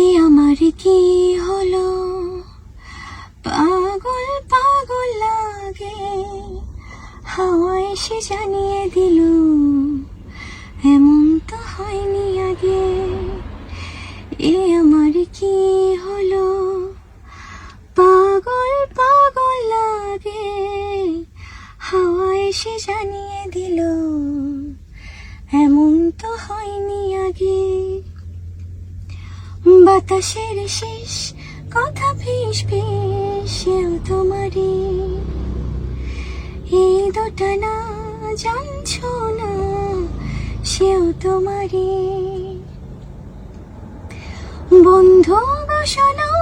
এ আমার কি হলো, পাগল পাগল লাগে, হাওয়া এসে জানিয়ে দিল এমন তো হয়নি আগে। এ আমার কি হলো, পাগল পাগল লাগে, হাওয়া এসে জানিয়ে দিল এমন তো হয়নি আগে। বাতাসের শেষ কথা ফিস ফিস, সেও তোমারই, এই দুটা না জানছো না, সেও তোমারই। বন্ধু গো শোনো